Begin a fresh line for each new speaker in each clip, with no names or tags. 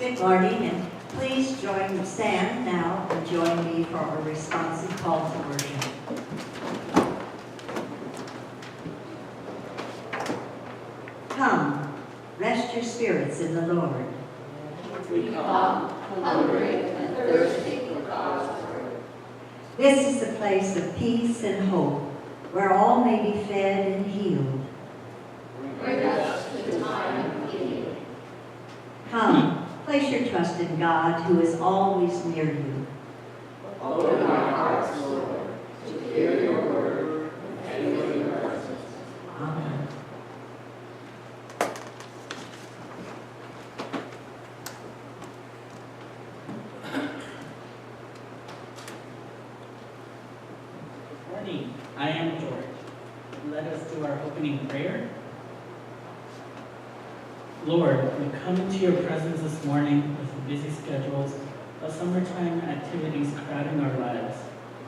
Good morning, and please stand now and join me for our responsive call to worship. Come, rest your spirits in the Lord.
We come, hungry and thirsty for God's word.
This is the place of peace and hope, where all may be fed and healed.
Bring us to the time of healing.
Come, place your trust in God, who is always near you.
Open our hearts, Lord, to hear your word and your mercies.
Amen.
Good morning. I am George. Let us do our opening prayer. Lord, we come into your presence this morning with the busy schedules of summertime activities crowding our lives.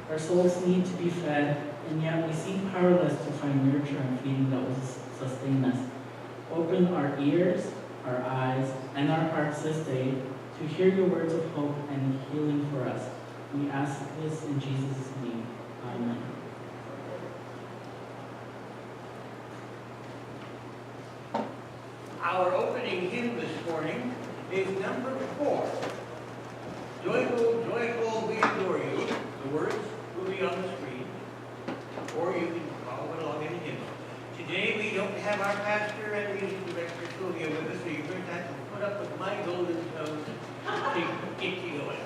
Our souls need to be fed, and yet we seem powerless to find nurture and feeding that will sustain us. Open our ears, our eyes, and our hearts this day to hear your words of hope and healing for us. We ask this in Jesus' name. Amen.
Our opening hymn this morning is number 4. Joyful, joyful, we adore you. The words will be on the screen, or you can follow it along in the hymn. Today we don't have our pastor and music director Sylvia with us, so you're going to have to put up with my golden tones to get you going.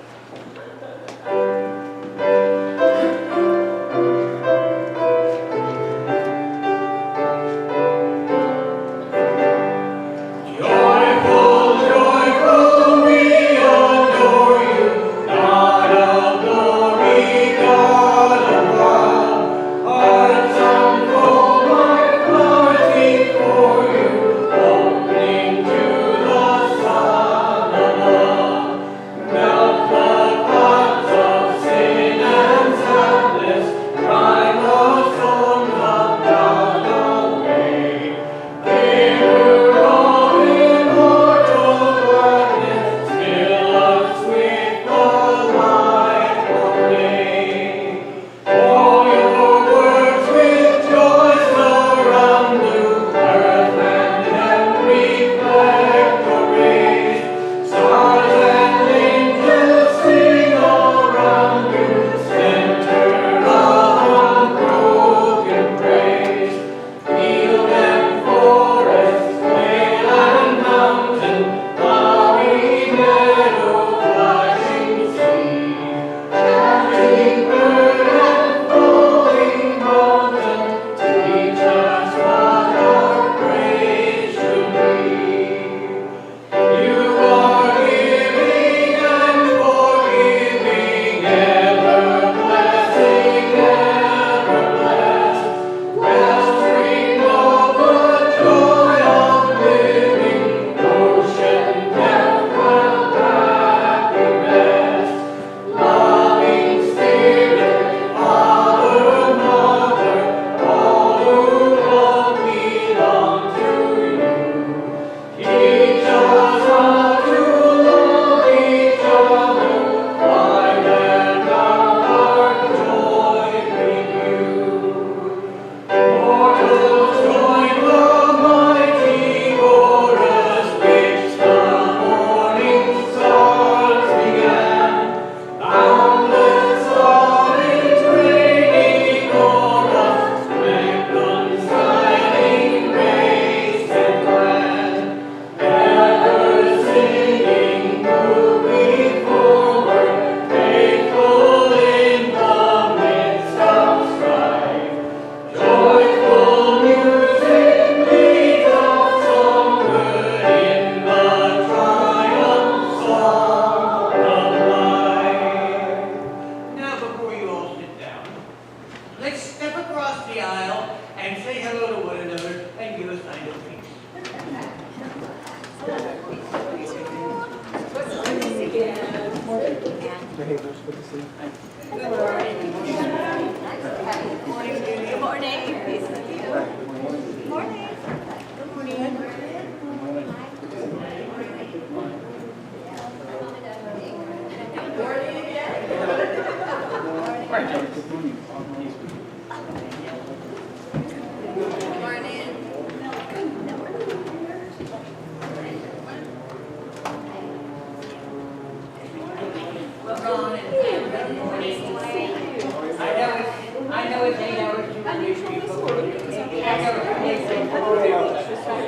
was 8 hours too
Unusual this morning. It was okay.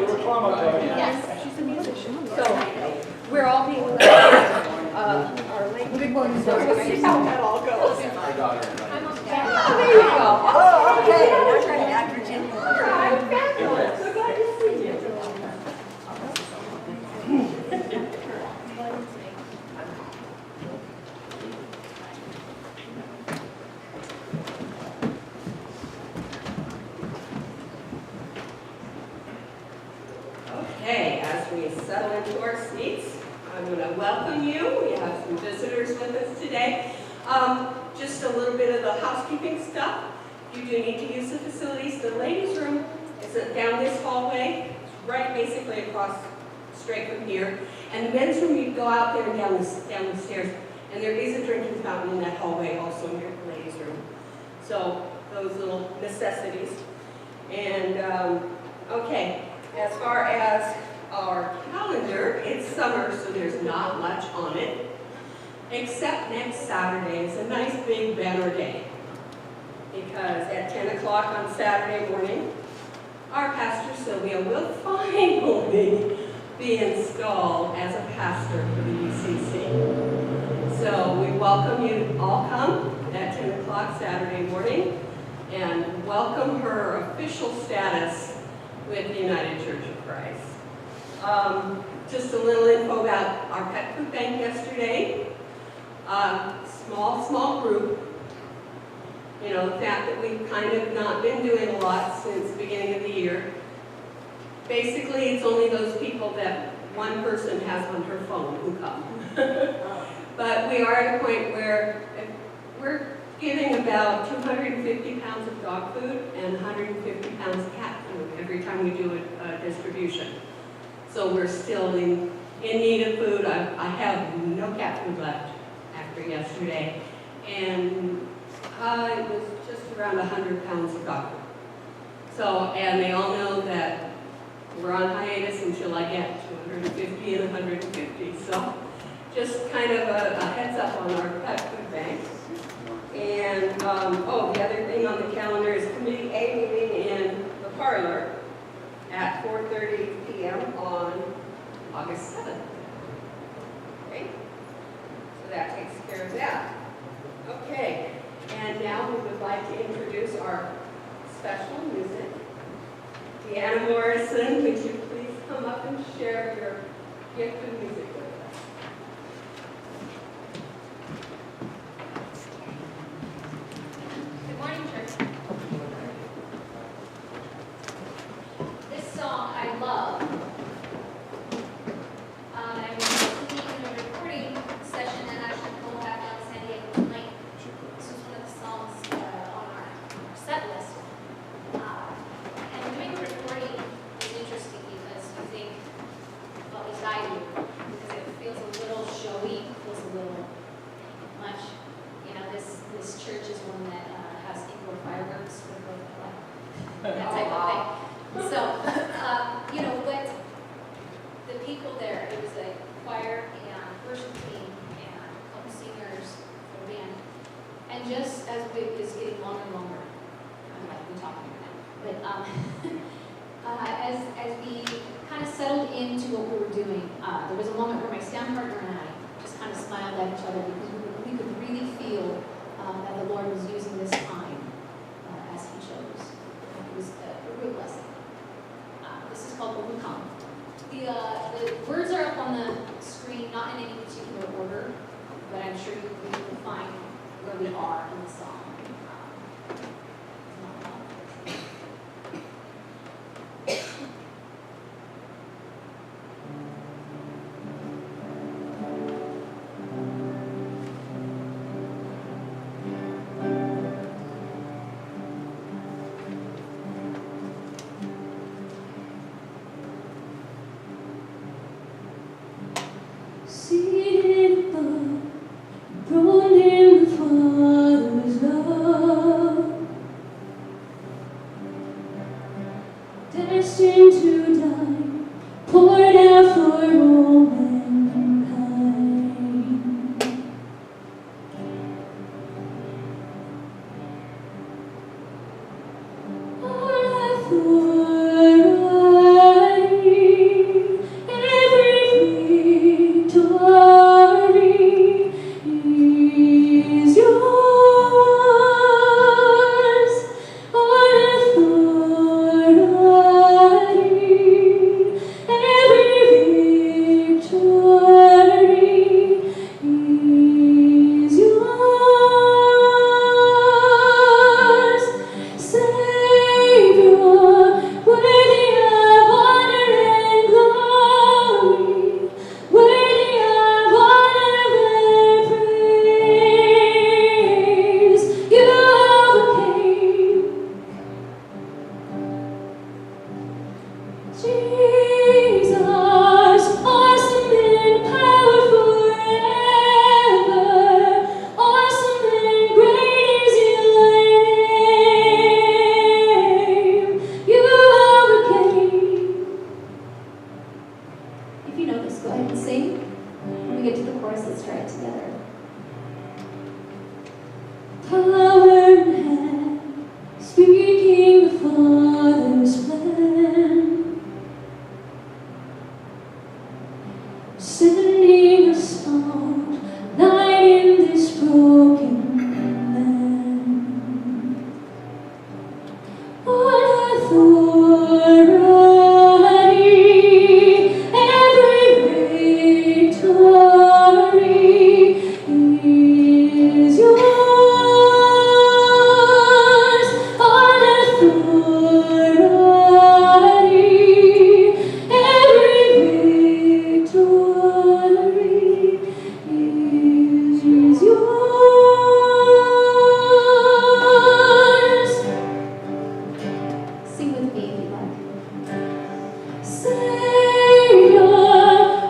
We were traumatized.
Yes, she's a musician. So, we're all being our late. Good morning. So we'll see how that all goes.
My daughter and I.
Oh, there you go. Oh, okay.
We're trying to act pretend.
All right, fabulous. So glad to see you.
Okay, as we settle into our seats, I'm going to welcome you. We have some visitors with us today. Just a little bit of the housekeeping stuff. You do need to use the facilities. The ladies' room is down this hallway, it's right basically across, straight from here. And the men's room, you go out there and down the stairs. And there is a drinking fountain in that hallway also near the ladies' room. So those little necessities. And okay. As far as our calendar, it's summer, so there's not much on it, except next Saturday is a nice big banner day. Because at 10 o'clock on Saturday morning, our pastor Sylvia will finally be installed as a pastor for the UCC. So we welcome you to all come at 10 o'clock Saturday morning and welcome her official status with the United Church of Christ. Just a little info about our pet food bank yesterday. Small group. You know, the fact that we've kind of not been doing a lot since the beginning of the year. Basically, it's only those people that one person has on her phone who come. But we are at a point where we're giving about 250 pounds of dog food and 150 pounds of cat food every time we do a distribution. So we're still in need of food. I have no cat food left after yesterday. And it was just around 100 pounds of dog food. So, and they all know that we're on hiatus until I get 250 and 150. So just kind of a heads up on our pet food bank. And, the other thing on the calendar is Committee A meeting in the parlor at 4:30 p.m. on August 7th. Okay? So that takes care of that. Okay, and now we would like to introduce our special music. Deanna Morrison, would you please come up and share your gift of music with us?
Good morning, church. This song I love. I was listening in a recording session and actually pulled back down to San Diego tonight. This was one of the songs on our set list. And doing the recording is interesting because you think, well, at least I do, because it feels a little showy, feels a little much. You know, this church is one that has indoor fireworks for the that type of thing. So, but the people there, it was a choir and worship team and a couple singers for the band. And just as it was getting longer and longer, I'm like, we're talking now. But as we kind of settled into what we were doing, there was a moment where my stand partner and I just kind of smiled at each other because we could really feel that the Lord was using this time as He chose. It was a real blessing. This is called When We Come. The words are up on the screen, not in any particular order, but I'm sure you will find where we are in the song.
Seated above, throned in the Father's love.
chorus. Let's try it together.
Power in hand, speaking the Father's plan, sending a song, light in this broken land. All authority, every victory is yours. All authority, every victory is yours.
Sing with me if you like.
Savior,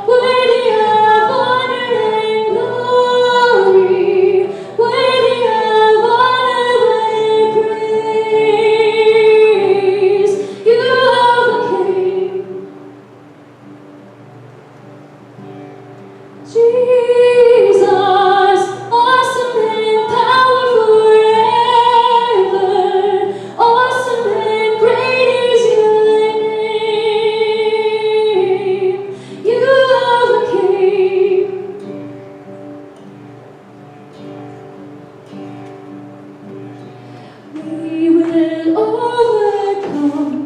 worthy of honor and glory, worthy of honor and praise, you overcame. Jesus, awesome and powerful forever, awesome and great is your name. You overcame. We will overcome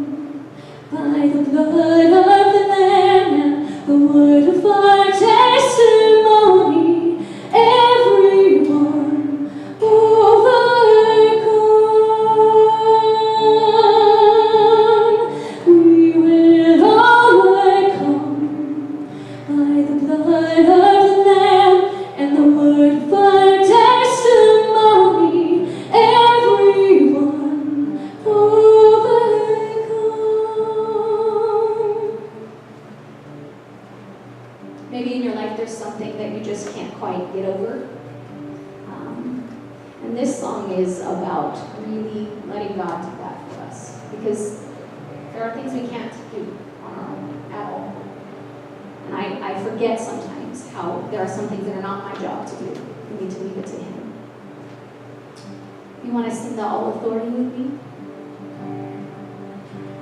by the blood of the Lamb and the word of our testimony. Everyone overcome. We will overcome by the blood of the Lamb and the word of our testimony. Everyone overcome.
Maybe in your life there's something that you just can't quite get over. And this song is about really letting God do that for us. Because there are things we can't do on our own at all. And I forget sometimes how there are some things that are not my job to do. We need to leave it to Him. You want to sing the All Authority with me?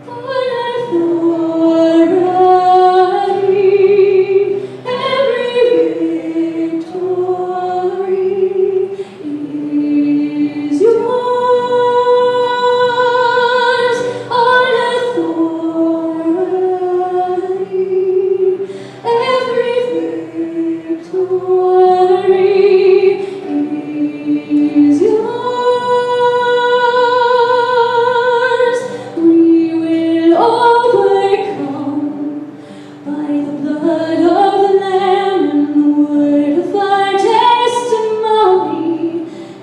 All authority, every victory is yours. All authority, every victory is yours. We will overcome by the blood of the Lamb and the word of our testimony.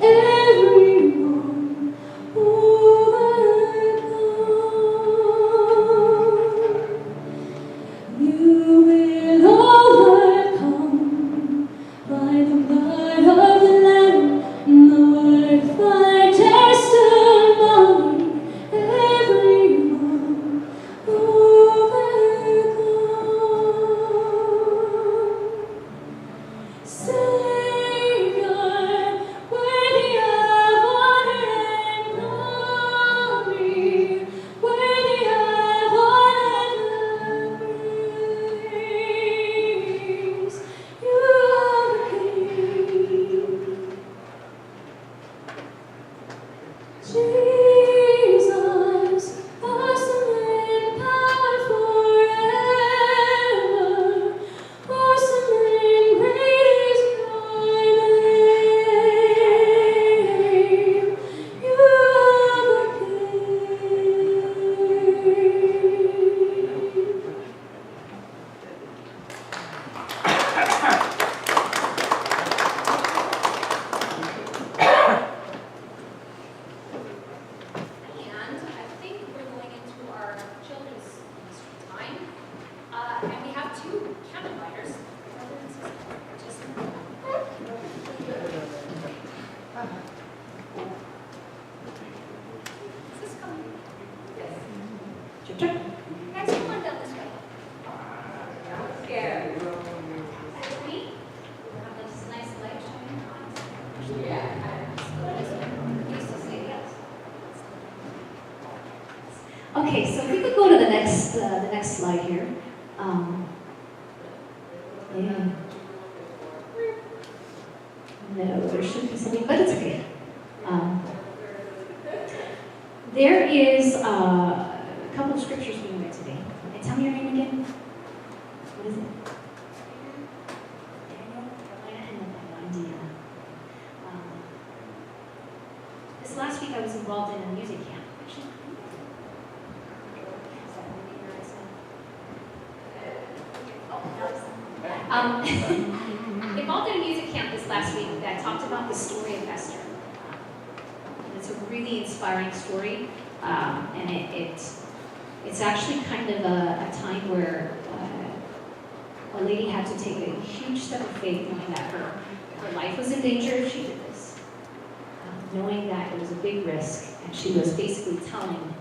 Everyone overcome. You will overcome by the blood of the Lamb and the word of our testimony. Everyone overcome. Savior, worthy of honor and glory, worthy of honor and praise, you overcame. Jesus, awesome and powerful forever, awesome and great is your Okay, so if we could go to the next slide here. Yeah. No, there should be something, but it's okay. There is a couple of scriptures being read today. And tell me your name again. What is it? Daniel, Carolina, and Indiana. This last week I was involved in a music camp. Actually, involved in a music camp this last week that talked about the story of Esther. It's a really inspiring story, and it's actually kind of a time where a lady had to take a huge step of faith, knowing that her life was in danger if she did this, knowing that it was a big risk, and she was basically telling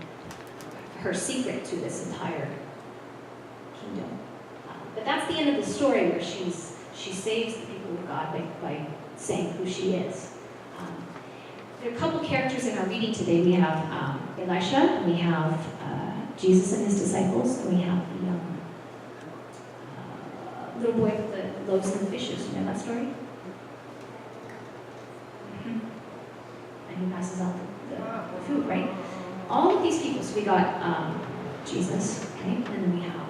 her secret to this entire kingdom. But that's the end of the story, where she saves the people of God by saying who she is. There are a couple characters in our reading today. We have Elisha, we have Jesus and his disciples, and we have the little boy with the loaves and the fishes. You know that story? Mm-hmm. And he passes out the food, right? All of these people. So we got Jesus, right? And then we have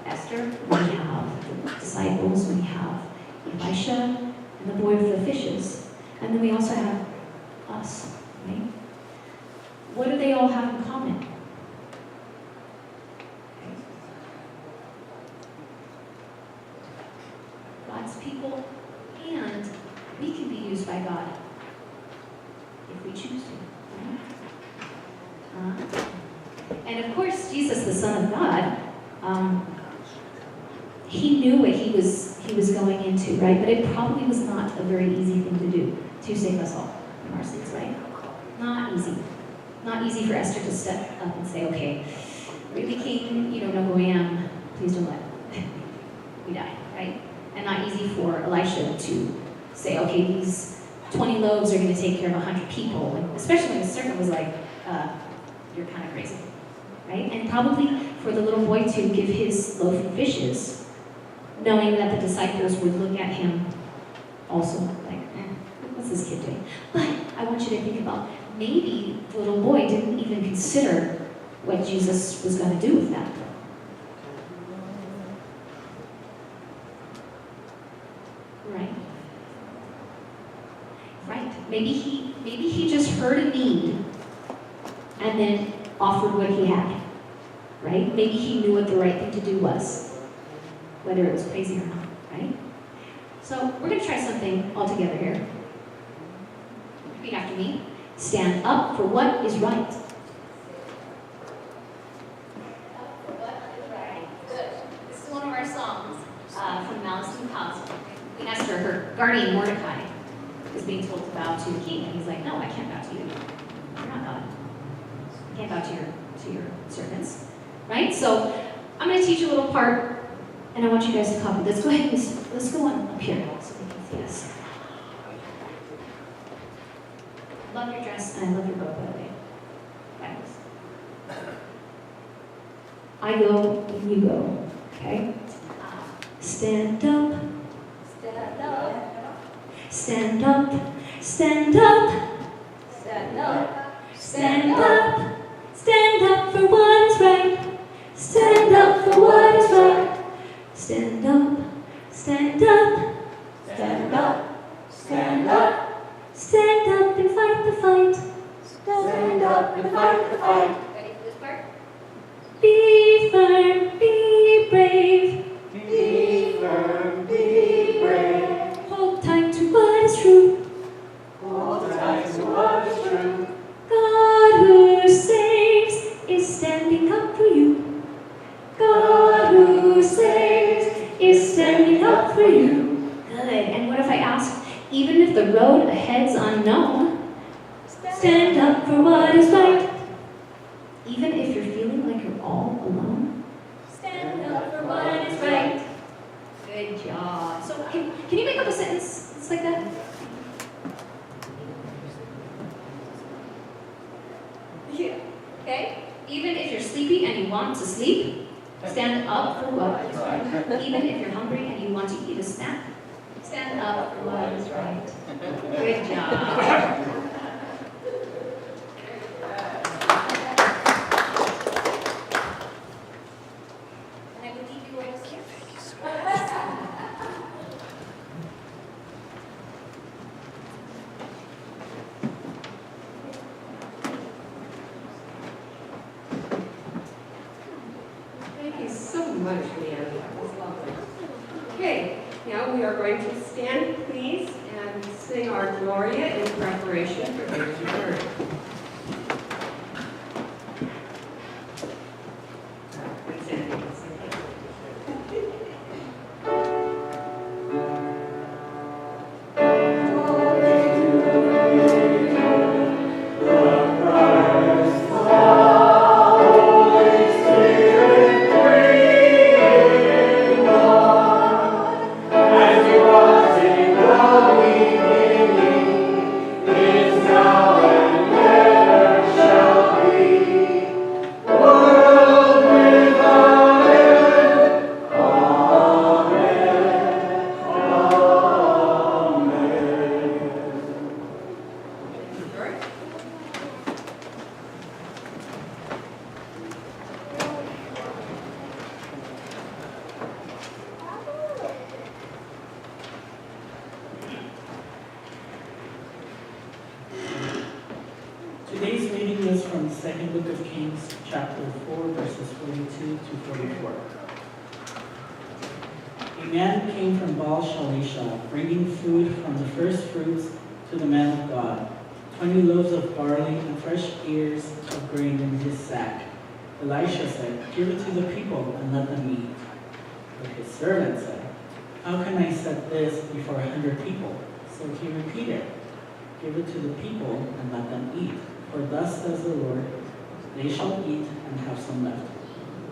Esther, we have the disciples, we have Elisha, and the boy with the fishes. And then we also have us, right? What do they all have in common? Okay. God's people, and we can be used by God if we choose to. Right? And of course, Jesus, the Son of God, he knew what he was going into, right? But it probably was not a very easy thing to do, to save us all from our sins, right? Not easy. Not easy for Esther to step up and say, okay, really, King, you don't know who I am, please don't let me die, right? And not easy for Elisha to say, okay, these 20 loaves are going to take care of 100 people, and especially when the servant was like, you're kind of crazy, right? And probably for the little boy to give his loaf and fishes, knowing that the disciples would look at him also like, what's this kid doing? But I want you to think about, maybe the little boy didn't even consider what Jesus was going to do with that. Right? Right. Maybe he just heard a need and then offered what he had. Right? Maybe he knew what the right thing to do was, whether it was crazy or not, right? So we're going to try something all together here. Repeat after me. Stand up for what is right.
Good. This is one of our songs.
From Malice and Palace. Queen Esther, her guardian Mordecai, is being told to bow to the king, and he's like, no, I can't bow to you. You're not God. I can't bow to your servants. Right? So I'm going to teach you a little part, and I want you guys to copy. Let's go ahead and let's go on up here so we can see us. Love your dress, and I love your bow, by the way. Thanks. I go when you go. Okay? Stand up.
Stand up.
Stand up. Stand up.
Stand up.
Stand up. Stand up for what is right. Stand up for what is right. Stand up. Stand up.
Stand up, stand up,
Stand up and fight the fight.
stand up and fight the fight.
Ready for this part?
Be firm, be brave.
Be firm, be brave.
Hold tight to what is true.
Hold tight to what is true.
God who saves is standing up for you. God who saves is standing up for you. Good. And what if I ask, even if the road ahead's unknown, stand up for what is right. Even if you're feeling like you're all alone, stand up for what is right. Good job. So can you make up a sentence that's like that? Yeah.
Okay.
want to sleep, stand up for what is right. Even if you're hungry and you want to eat a snack, stand up for what is right. Good job.
And I believe you were upstairs.
Thank you so much, Leanne. That was lovely. Okay, now we are going to stand, please, and sing our Gloria in preparation for David's word.
Today's reading is from the second book of Kings, chapter 4, verses 42 to 44. A man came from Baal Shalisha, bringing food from the first fruits to the man of God, 20 loaves of barley and fresh ears of grain in his sack. Elisha said, "Give it to the people and let them eat." But his servant said, "How can I set this before 100 people?" So he repeated, "Give it to the people and let them eat. For thus says the Lord, they shall eat and have some left."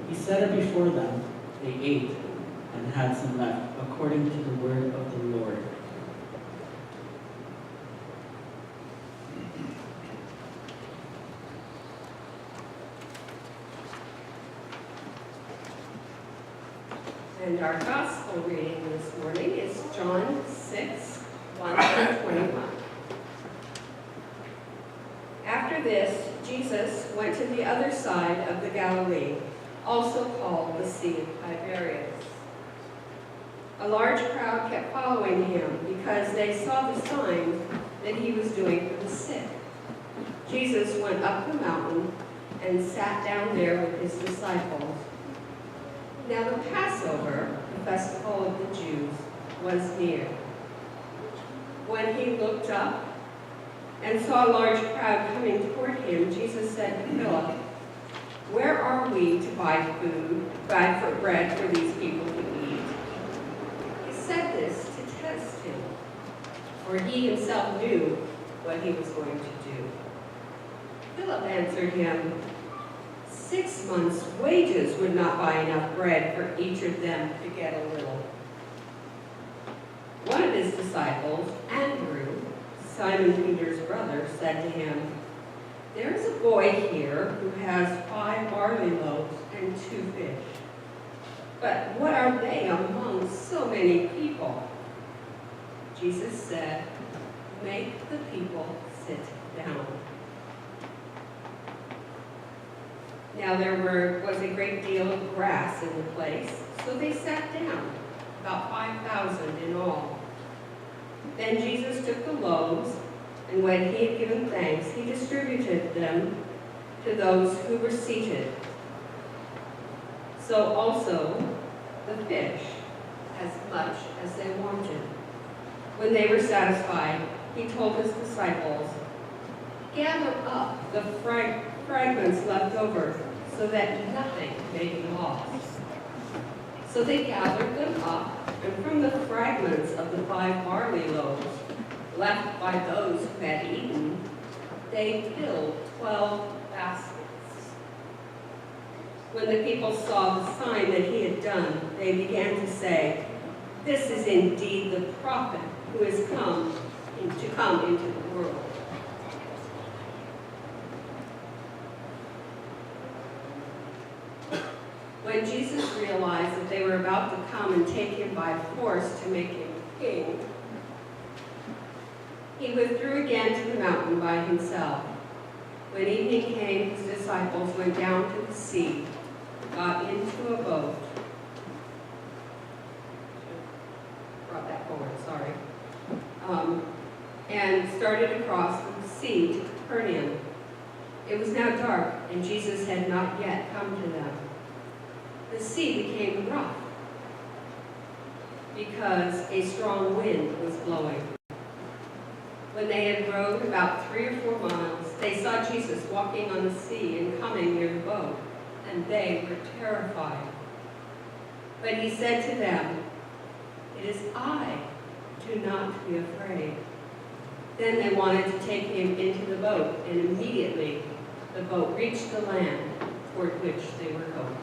He set it before them, they ate and had some left, according to the word of the Lord.
And our gospel reading this morning is John 6, 1 through 21. After this, Jesus went to the other side of the Galilee, also called the Sea of Tiberias. A large crowd kept following him because they saw the signs that he was doing for the sick. Jesus went up the mountain and sat down there with his disciples. Now the Passover, the festival of the Jews, was near. When he looked up and saw a large crowd coming toward him, Jesus said to Philip, "Where are we to buy bread for these people to eat?" He said this to test him, for he himself knew what he was going to do. Philip answered him, 6 months' wages would not buy enough bread for each of them to get a little. One of his disciples, Andrew, Simon Peter's brother, said to him, "There is a boy here who has 5 barley loaves and 2 fish. But what are they among so many people?" Jesus said, "Make the people sit down." Now there was a great deal of grass in the place, so they sat down, about 5,000 in all. Then Jesus took the loaves, and when he had given thanks, he distributed them to those who were seated. So also the fish, as much as they wanted. When they were satisfied, he told his disciples, "Gather up the fragments left over, so that nothing may be lost." So they gathered them up, and from the fragments of the 5 barley loaves left by those who had eaten, they filled 12 baskets. When the people saw the sign that he had done, they began to say, "This is indeed the prophet who has come into the world." were about to come and take him by force to make him king, he withdrew again to the mountain by himself. When evening came, his disciples went down to the sea, got into a boat. Brought that forward, sorry. And started across the sea to Capernaum. It was now dark, and Jesus had not yet come to them. The sea became rough because a strong wind was blowing. When they had rowed about 3 or 4 miles, they saw Jesus walking on the sea and coming near the boat, and they were terrified. But he said to them, "It is I, do not be afraid." Then they wanted to take him into the boat, and immediately the boat reached the land toward which they were going.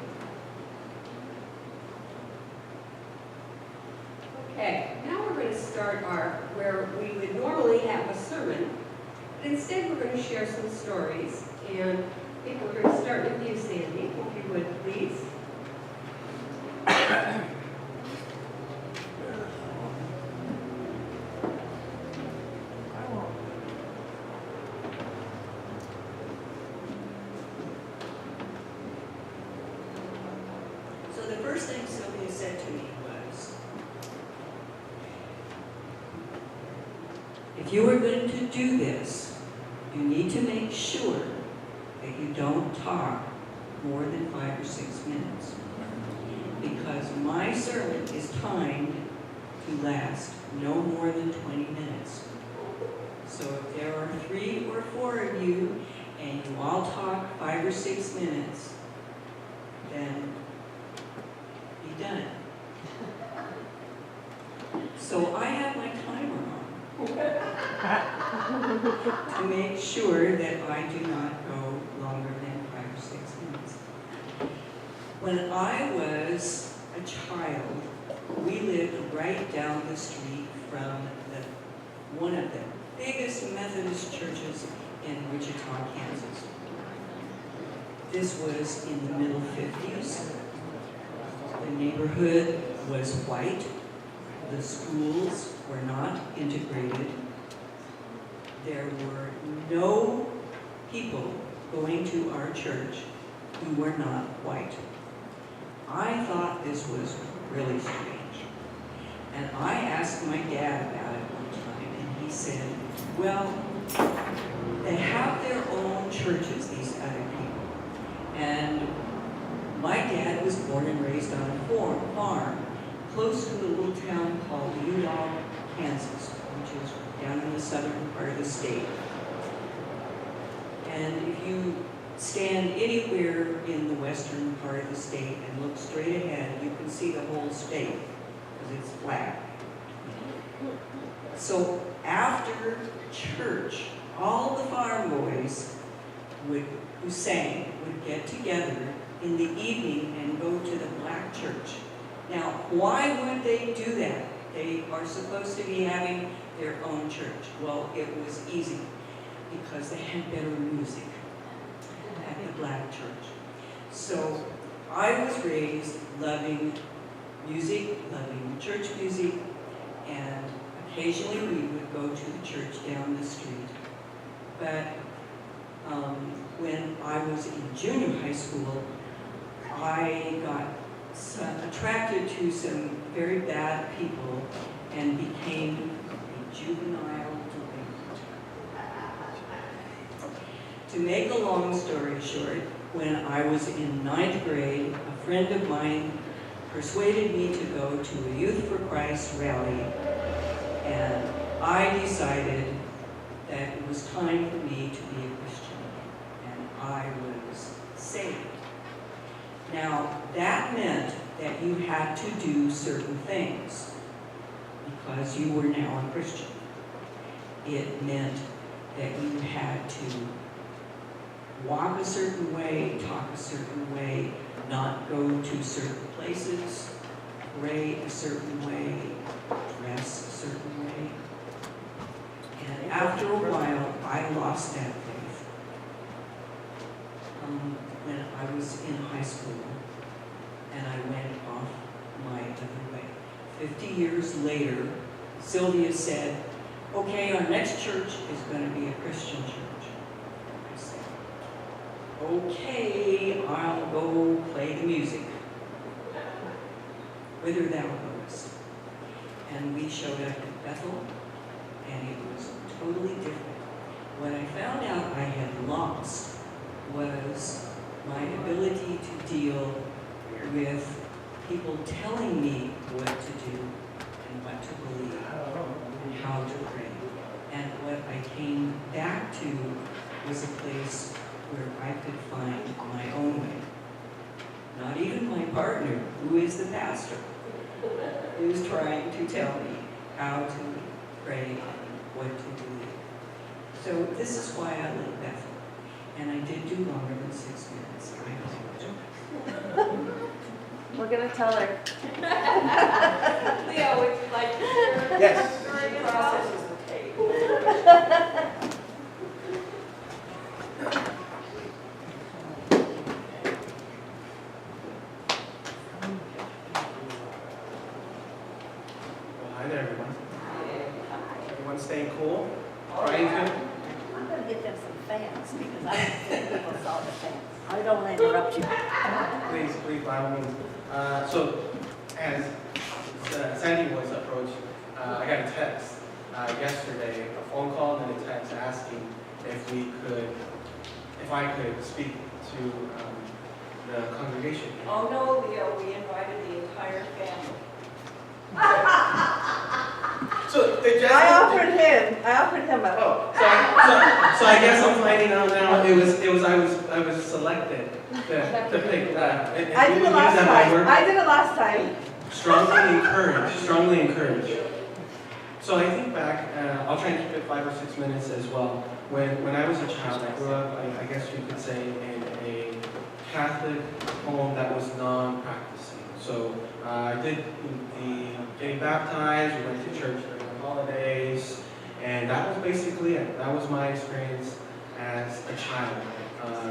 Okay, now we're going to start where we would normally have a sermon, but instead we're going to share some stories. And I think we're going to start with you, Sandy, if you would, please.
So the first thing Sylvia said to me was, if you are going to do this, you need to make sure that you don't talk more than 5 or 6 minutes. Because my sermon is timed to last no more than 20 minutes. So if there are 3 or 4 of you and you all talk 5 or 6 minutes, then be done. So I have my timer on to make sure that I do not go longer than 5 or 6 minutes. When I was a child, we lived right down the street from one of the biggest Methodist churches in Wichita, Kansas. This was in the middle 50s. The neighborhood was white. The schools were not integrated. There were no people going to our church who were not white. I thought this was really strange. And I asked my dad about it one time, and he said, well, they have their own churches, these other people. And my dad was born and raised on a farm close to a little town called Udall, Kansas, which is down in the southern part of the state. And if you stand anywhere in the western part of the state and look straight ahead, you can see the whole state because it's flat. So after church, all the farm boys who sang would get together in the evening and go to the black church. Now, why would they do that? They are supposed to be having their own church. Well, it was easy because they had better music at the black church. So I was raised loving music, loving church music, and occasionally we would go to the church down the street. But when I was in junior high school, I got attracted to some very bad people and became a juvenile delinquent. To make a long story short, when I was in 9th grade, a friend of mine persuaded me to go to a Youth for Christ rally, and I decided that it was time for me to be a Christian, and I was saved. Now, that meant that you had to do certain things because you were now a Christian. It meant that you had to walk a certain way, talk a certain way, not go to certain places, pray a certain way, dress a certain way. And after a while, I lost that faith. When I was in high school, and I went off my other way. 50 years later, Sylvia said, okay, our next church is going to be a Christian church. I said, okay, I'll go play the music. Whither thou goest. And we showed up at Bethel, and it was totally different. What I found out I had lost was my ability to deal with people telling me what to do and what to believe, and how to pray. And what I came back to was a place where I could find my own way. Not even my partner, who is the pastor, is trying to tell me how to pray and what to believe. So this is why I live Bethel. And I did do longer than 6 minutes. I apologize.
We're gonna tell her.
Leo, would you like to share?
Yes.
During the process.
Well, hi there, everyone. Everyone staying cool? Brian's good?
I'm gonna get them some fans because I don't think people saw the fans. I don't want to interrupt you.
Please, by all means. So, as Sandy was approached, I got a text yesterday, a phone call and a text asking if I could speak to the congregation.
Oh no, Leo, we invited the entire family.
So, they just...
I offered him a.
Oh, so I guess I'm finding out now. I was selected to pick that.
I did it last time.
Strongly encouraged. So I think back, I'll try and keep it 5 or 6 minutes as well. When I was a child, I grew up, I guess you could say, in a Catholic home that was non-practicing. So I did the getting baptized, we went to church during the holidays, and that was basically it. That was my experience as a child,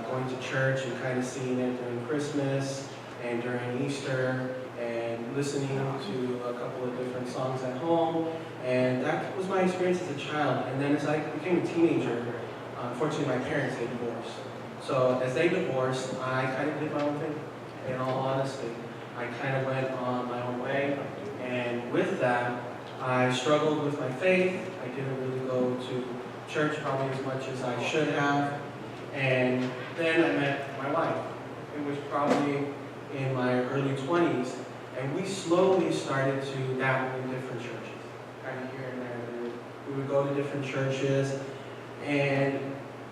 going to church and kind of seeing it during Christmas and during Easter, and listening to a couple of different songs at home, and that was my experience as a child. And then as I became a teenager, unfortunately my parents, they divorced. So as they divorced, I kind of did my own thing, in all honesty. I kind of went on my own way, and with that, I struggled with my faith. I didn't really go to church probably as much as I should have, and then I met my wife. It was probably in my early 20s, and we slowly started to dabble in different churches, kind of here and there. We would go to different churches, and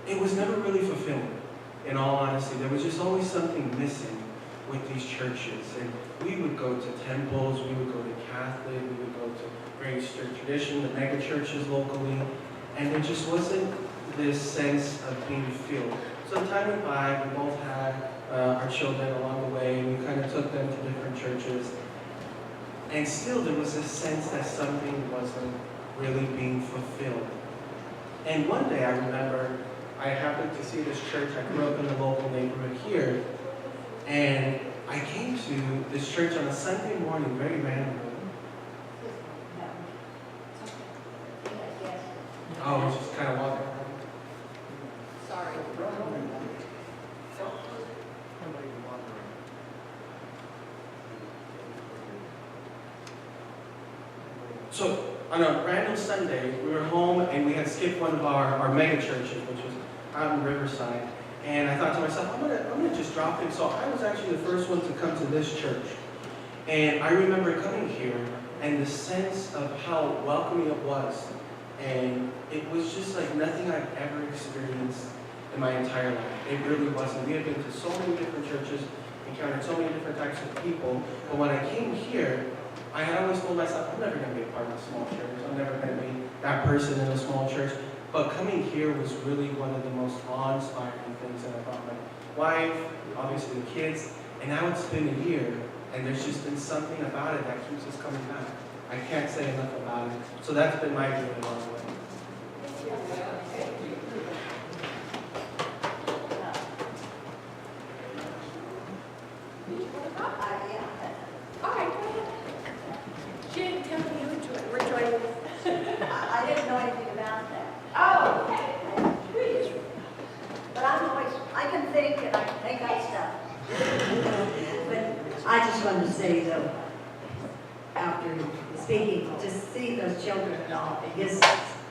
it was never really fulfilling, in all honesty. There was just always something missing with these churches, and we would go to temples, we would go to Catholic, we would go to Great Tradition, the mega churches locally, and there just wasn't this sense of being filled. So time went by, we both had our children along the way, and we kind of took them to different churches, and still there was this sense that something wasn't really being fulfilled. And one day I remember I happened to see this church. I grew up in the local neighborhood here, and I came to this church on a Sunday morning, very randomly. Oh, I was just kind of walking around.
Sorry.
So on a random Sunday, we were home and we had skipped one of our mega churches, which was out in Riverside. And I thought to myself, I'm gonna just drop in. So I was actually the first one to come to this church. And I remember coming here and the sense of how welcoming it was. And it was just like nothing I've ever experienced in my entire life. It really wasn't. We had been to so many different churches, encountered so many different types of people. But when I came here, I had always told myself, I'm never going to be a part of a small church. I'm never going to be that person in a small church. But coming here was really one of the most awe-inspiring things that I brought my wife, obviously the kids, and now it's been a year, and there's just been something about it that keeps us coming back. I can't say enough about it. So that's been my journey along the way.
All right, go ahead.
speaking, to see those children and all, it gives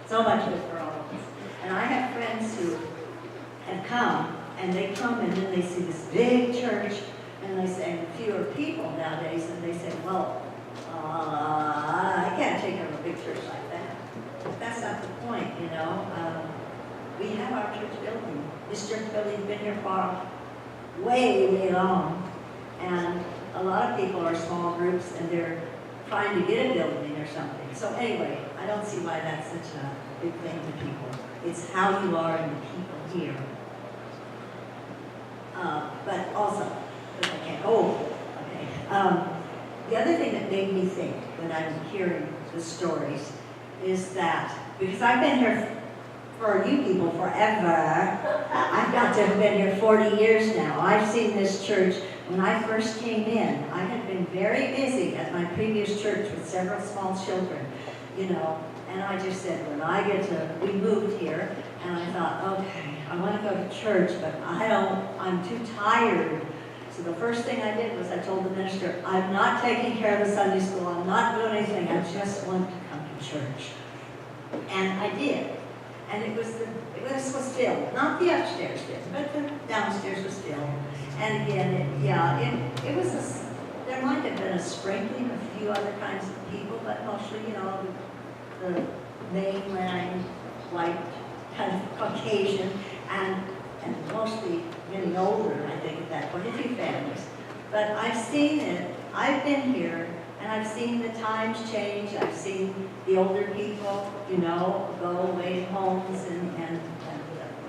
so much good for all of us. And I have friends who have come, and they come and then they see this big church, and they say, and fewer people nowadays, and they say, well, I can't take care of a big church like that. But that's not the point, you know. We have our church building. This church building's been here for way, way long. And a lot of people are small groups, and they're trying to get a building or something. So anyway, I don't see why that's such a big thing to people. It's how you are and the people here. But also, but I can't, okay. The other thing that made me think when I'm hearing the stories is that, because I've been here for you people forever, I've got to have been here 40 years now. I've seen this church. When I first came in, I had been very busy at my previous church with several small children, you know, and I just said, when I get to, we moved here, and I thought, okay, I want to go to church, but I'm too tired. So the first thing I did was I told the minister, I'm not taking care of the Sunday school, I'm not doing anything, I just want to come to church. And I did. And it was filled, not the upstairs did, but the downstairs was filled. And again, it was there might have been a sprinkling, a few other kinds of people, but mostly, you know, the mainline, white, kind of Caucasian, and mostly getting older, I think, at that point, a few families. But I've seen it, I've been here, and I've seen the times change. I've seen the older people, you know, go away to homes and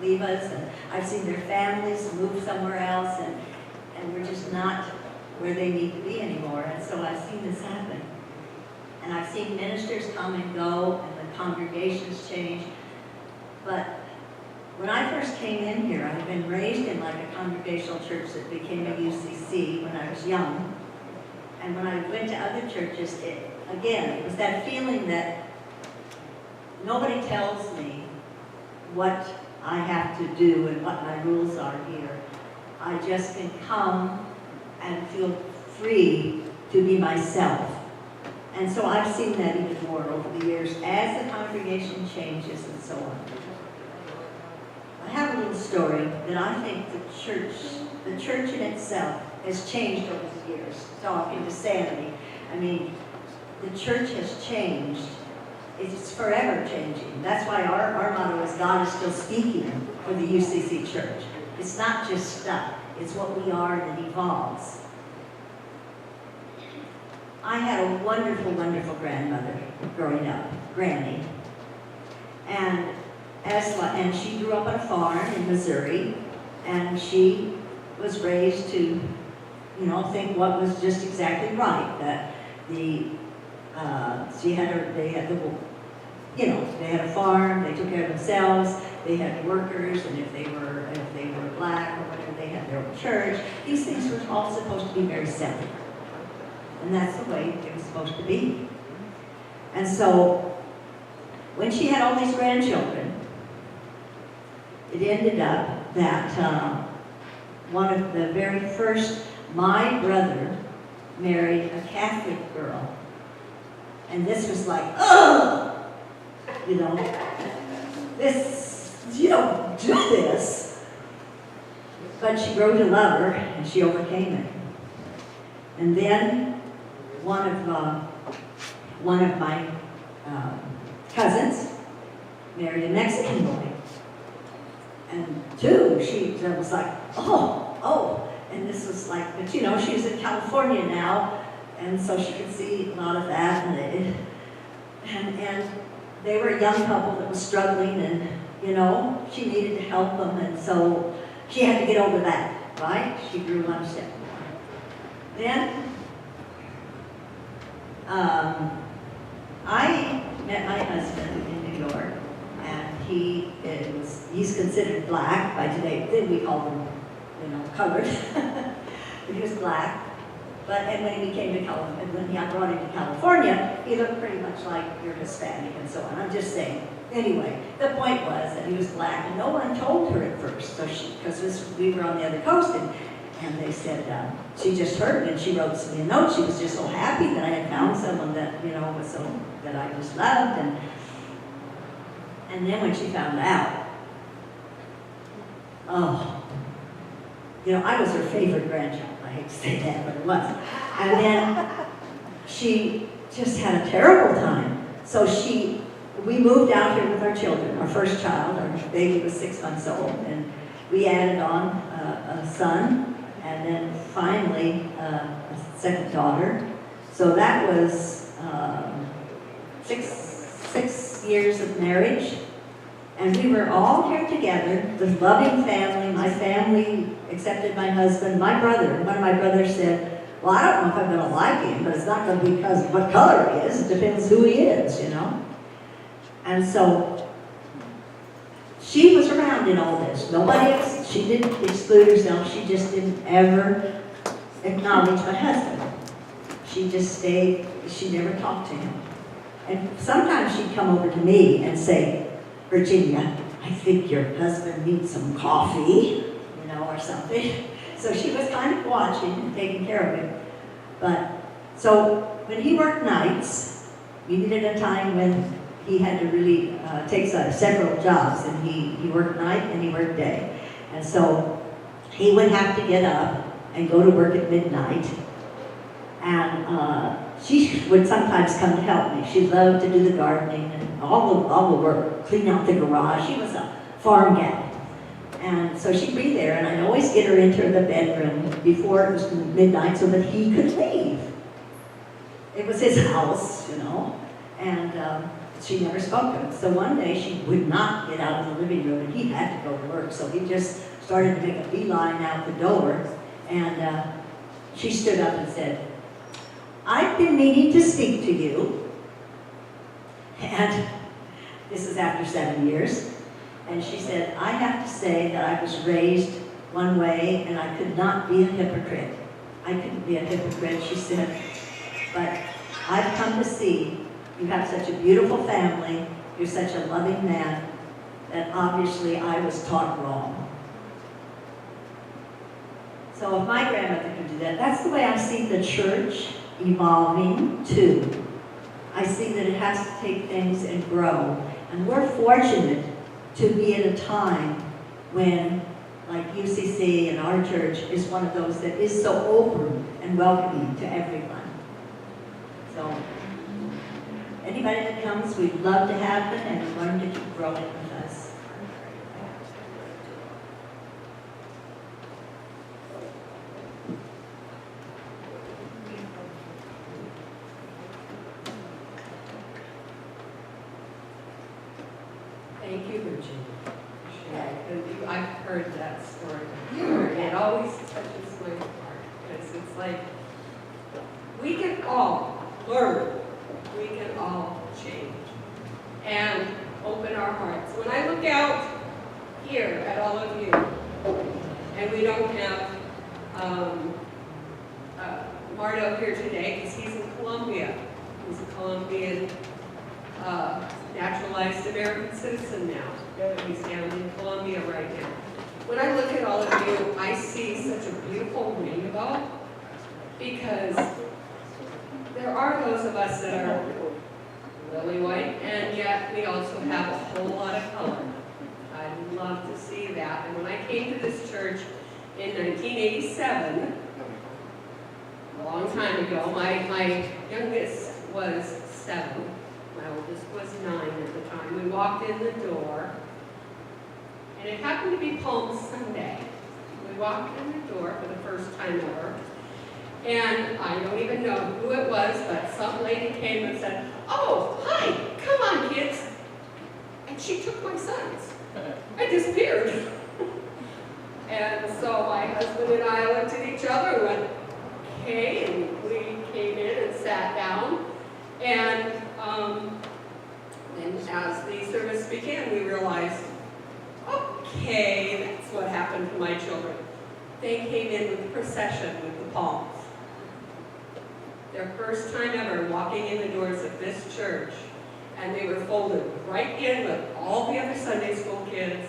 leave us, and I've seen their families move somewhere else, and we're just not where they need to be anymore. And so I've seen this happen. And I've seen ministers come and go, and the congregations change. But when I first came in here, I had been raised in like a congregational church that became a UCC when I was young. And when I went to other churches, it was that feeling that nobody tells me what I have to do and what my rules are here. I just can come and feel free to be myself. And so I've seen that even more over the years as the congregation changes and so on. I have a little story that I think the church in itself has changed over the years. Talking to Sandy, I mean, the church has changed. It's forever changing. That's why our motto is God is still speaking for the UCC church. It's not just stuff. It's what we are that evolves. I had a wonderful, wonderful grandmother growing up, Granny. And she grew up on a farm in Missouri, and she was raised to, you know, think what was just exactly right. That they had a farm, they took care of themselves, they had workers, and if they were black or whatever, they had their own church. These things were all supposed to be very separate. And that's the way it was supposed to be. And so, when she had all these grandchildren, it ended up that one of the very first, my brother married a Catholic girl. And this was like, oh, you know, you don't do this. But she grew to love her, and she overcame it. And then one of my cousins married a Mexican boy. And she was like, oh, and this was like, but you know, she was in California now, and so she could see a lot of that, and they were a young couple that was struggling, and you know, she needed to help them, and so she had to get over that, right? She grew one step more. Then, I met my husband in New York, and he's considered black by today. Then we call him, you know, colored. He was black. And when he came to California, when I brought him to California, he looked pretty much like you're Hispanic and so on. I'm just saying. Anyway, the point was that he was black, and no one told her at first. So because we were on the other coast, and And they said, she just heard and she wrote me a note. She was just so happy that I had found someone that, was so, that I just loved. And then when she found out, oh, I was her favorite grandchild. I hate to say that, but it was. And then she just had a terrible time. So we moved out here with our children, our first child, our baby was 6 months old, and we added on a son, and then finally a second daughter. So that was 6 years of marriage, and we were all here together, this loving family. My family accepted my husband. My brother, one of my brothers said, well, I don't know if I'm going to like him, but it's not going to be because of what color he is. It depends who he is, And so she was around in all this. Nobody else, she didn't exclude herself. She just didn't ever acknowledge my husband. She just stayed, she never talked to him. And sometimes she'd come over to me and say, Virginia, I think your husband needs some coffee, or something. So she was kind of watching and taking care of him. But, so when he worked nights, we needed a time when he had to really take several jobs, and he worked night and he worked day. And so he would have to get up and go to work at midnight. And she would sometimes come to help me. She loved to do the gardening and all the work, clean out the garage. She was a farm gal. And so she'd be there, and I'd always get her into the bedroom before it was midnight so that he could leave. It was his house, and she never spoke to him. So one day she would not get out of the living room, and he had to go to work. So he just started to make a beeline out the door, and she stood up and said, I've been meaning to speak to you. And this is after 7 years. And she said, I have to say that I was raised one way and I could not be a hypocrite. I couldn't be a hypocrite, she said, but I've come to see you have such a beautiful family, you're such a loving man, that obviously I was taught wrong. So if my grandmother could do that, that's the way I see the church evolving too. I see that it has to take things and grow. And we're fortunate to be at a time when, like UCC and our church, is one of those that is so open and welcoming to everyone. So, anybody that comes, we'd love to have them and learn to keep growing with us.
Thank you, Virginia. I've heard that story before, and it always touches my heart, because it's like, we can all learn, we can all change, and open our hearts. When I look out here at all of you, and we don't have Mardo here today, because he's in Colombia. He's a Colombian naturalized American citizen now. He's down in Colombia right now. When I look at all of you, I see such a beautiful rainbow, because there are those of us that are lily white, and yet we also have a whole lot of color. I love to see that. And when I came to this church in 1987, a long time ago, my youngest was 7. My oldest was 9 at the time. We walked in the door, and it happened to be Palm Sunday. We walked in the door for the first time ever, and I don't even know who it was, but some lady came and said, "Oh, hi, come on, kids." And she took my sons. I disappeared. And so my husband and I looked at each other and went, okay, and we came in and sat down. And then as the service began, we realized, okay, that's what happened to my children. They came in with the procession with the palms. Their first time ever walking in the doors of this church, and they were folded right in with all the other Sunday school kids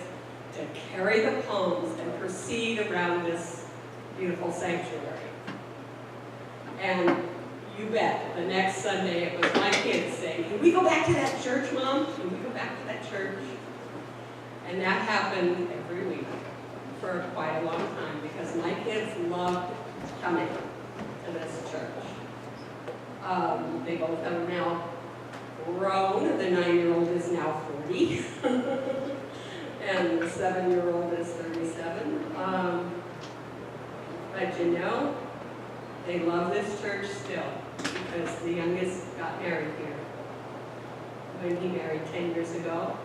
to carry the palms and proceed around this beautiful sanctuary. And you bet, the next Sunday it was my kids saying, "Can we go back to that church, Mom? Can we go back to that church?" And that happened every week for quite a long time because my kids loved coming to this church. They both are now grown. The 9-year-old is now 40, and the 7-year-old is 37. But you know, they love this church still because the youngest got married here when he married 10 years ago.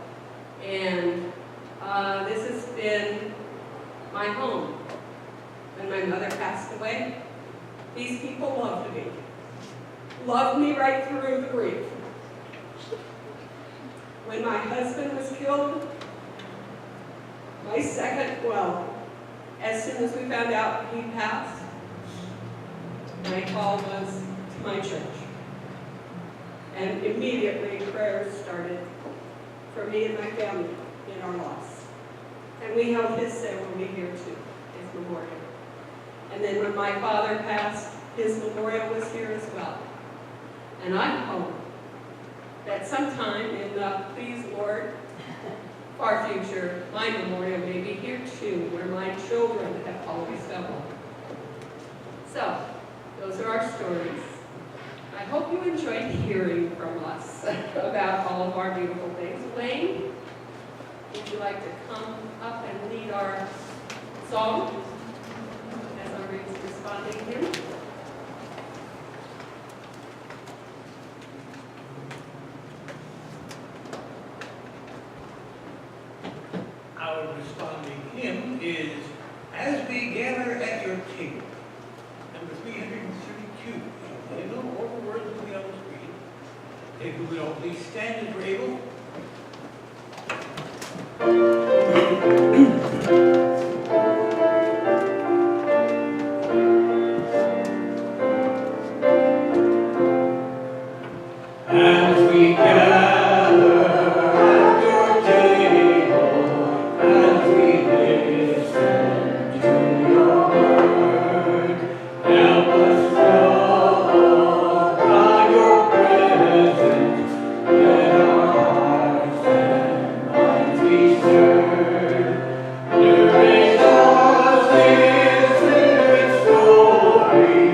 And this has been my home. When my mother passed away, these people loved me. Loved me right through the grief. When my husband was killed, as soon as we found out he passed, my call was to my church. And immediately prayers started for me and my family in our loss. And we held his ceremony here too, his memorial. And then when my father passed, his memorial was here as well. And I hope that sometime in the, please Lord, far future, my memorial may be here too, where my children have always felt. So, those are our stories. I hope you enjoyed hearing from us about all of our beautiful things. Wayne, would you like to come up and lead our song as our responding hymn?
Our responding hymn is "As We Gather at Your Table," number 332. I know all the words will be on the screen. If we would all please stand as we're able. As we gather at your table, as we listen to your word, help us know by your presence, let our hearts and minds be stirred. Nourish us with spirit story,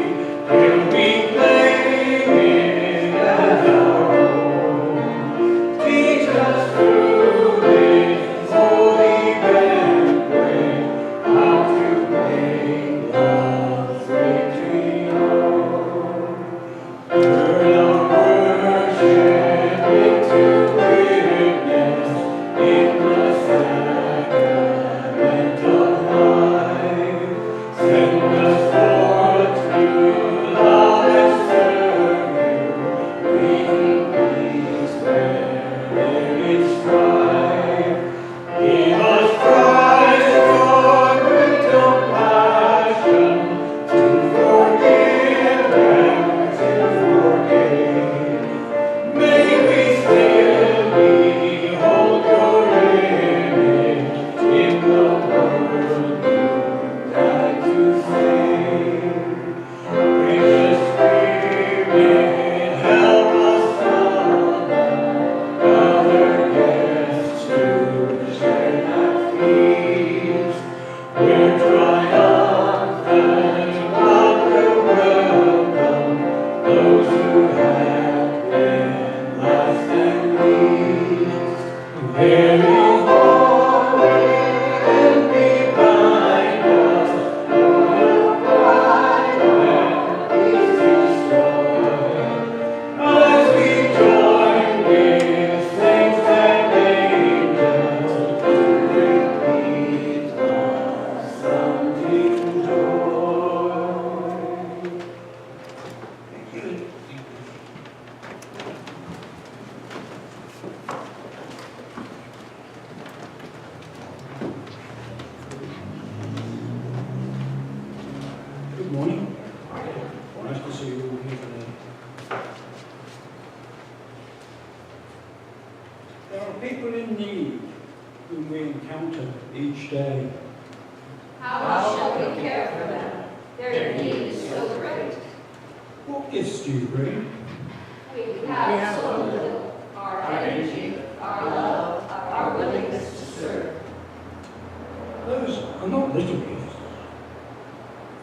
till we claim it as our own. Teach us through this holy banquet how to make love's victory known. Turn our worship into witness in the sacrament of life. Send us forth to love and serve you, bringing peace where there is strife. Give us Christ, your great compassion, to forgive and to forgive. May we still behold your image in the world you died to save. Gracious Spirit, help us summon other guests to share that feast, where triumphant God will welcome those who have been last and least. There is glory and behind us, royal pride and peace destroy. As we join with saints and angels to bring peace on sounding joy. Thank you.
Good morning. Nice to see you all here today. There are people in need whom we encounter each day.
How shall we care for them? Their need is so great.
What gifts do you bring?
We have so little, our energy, our love, our willingness to serve.
Those are not little gifts.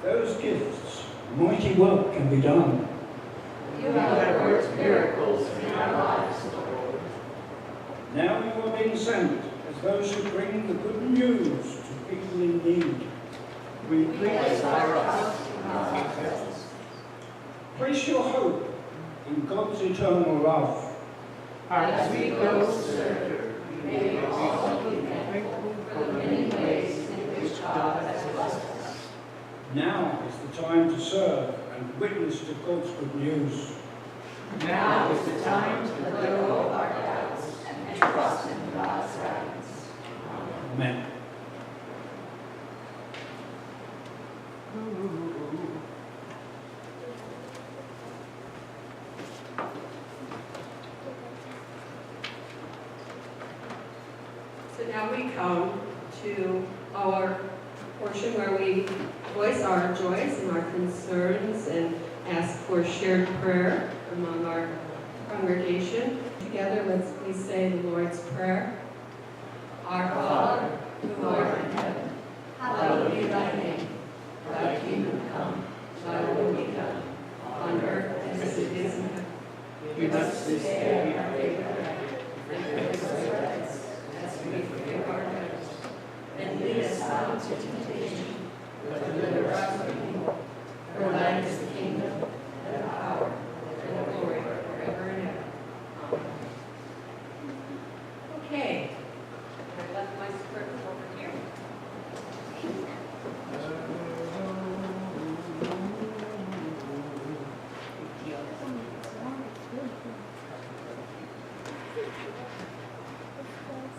Those gifts, mighty work can be done.
You have worked miracles in our lives, Lord.
Now you are being sent as those who bring the good news to people in need.
We place our trust in our presence.
Place your hope in God's eternal love.
As we go to serve, may we also be thankful for the many ways in which God has blessed us.
Now is the time to serve and witness to God's good news.
Now is the time to let go of our doubts and trust in God's guidance.
Amen.
So now we come to our portion where we voice our joys and our concerns and ask for shared prayer among our congregation. Together, let's please say the Lord's Prayer. Our Father, who art in heaven, hallowed be thy name. Thy kingdom come, thy will be done, on earth as it is in heaven. Give us this day our daily bread, and forgive us our debts, as we forgive our debtors. And lead us not into temptation, but deliver us from evil. For thine is the kingdom, and the power, and the glory, forever and ever. Amen. Okay. I left my script over here.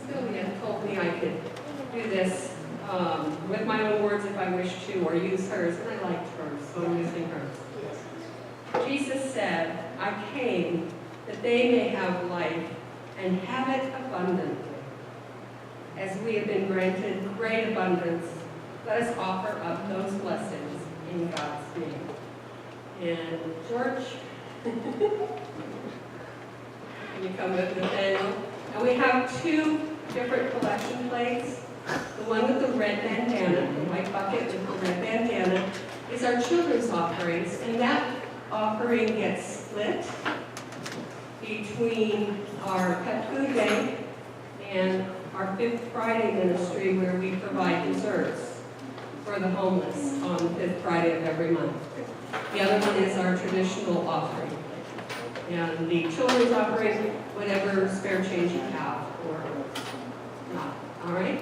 Sylvia told me I could do this with my own words if I wish to, or use hers, and I liked hers, so I'm using hers. Jesus said, I came that they may have life and have it abundantly. As we have been granted great abundance, let us offer up those blessings in God's name. And George, can you come with Nathaniel? And we have two different collection plates. The one with the red bandana, the white bucket with the red bandana, is our children's offerings, and that offering gets split between our pet food bank and our Fifth Friday ministry, where we provide desserts for the homeless on the Fifth Friday of every month. The other one is our traditional offering. And the children's offering, whatever spare change you have or not. All right?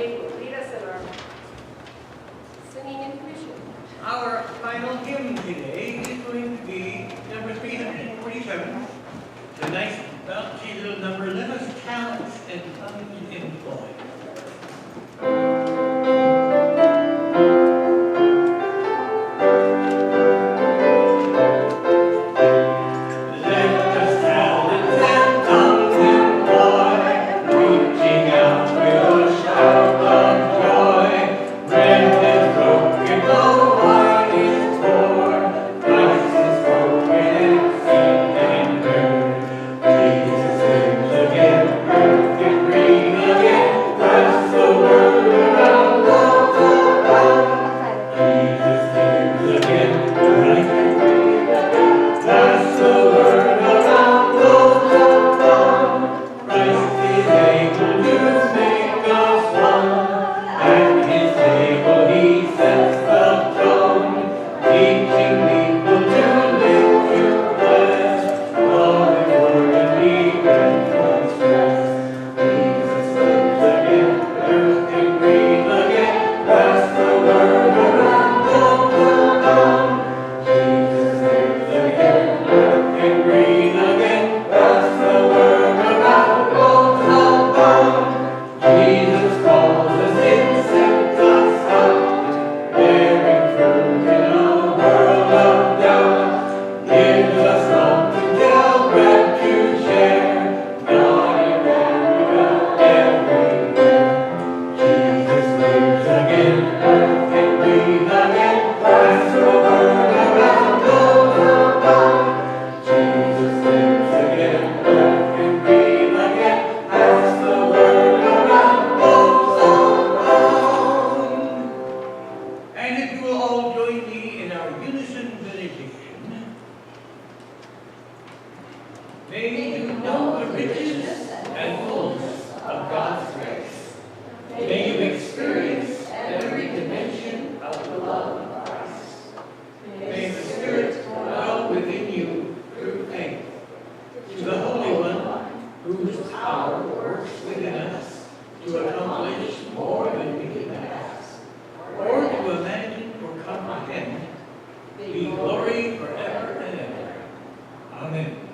Dave will lead us in our singing intermission.
Our final hymn today is going to be number 347. The nice bouncy little number, let us talents and tongues employ. May you know the riches and fullness of God's grace. May you experience every dimension of the love of Christ. May the Spirit dwell within you through faith. To the Holy One, whose power works within us to accomplish more than we can ask, or to imagine or comprehend, be glory forever and ever. Amen.